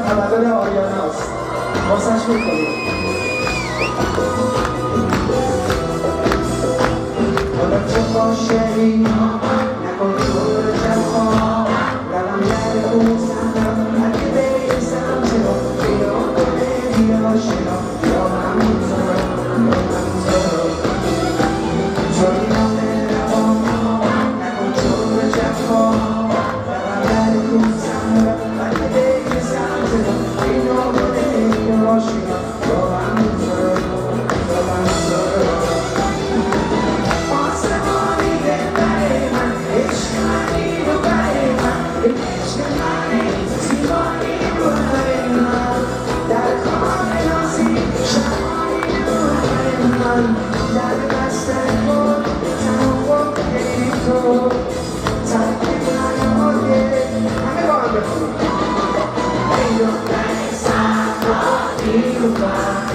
تولد آریاناست واسش میکنیم حالا چه باشهی نکن شور جفا لبم در بوزم اگه بریزم چرا بیا کنه بیا شنا یا همون تو توی نام روان نکن شور جفا لبم در بوزم اگه بریزم چرا بیا کنه بیا شنا یا همون تو Bye.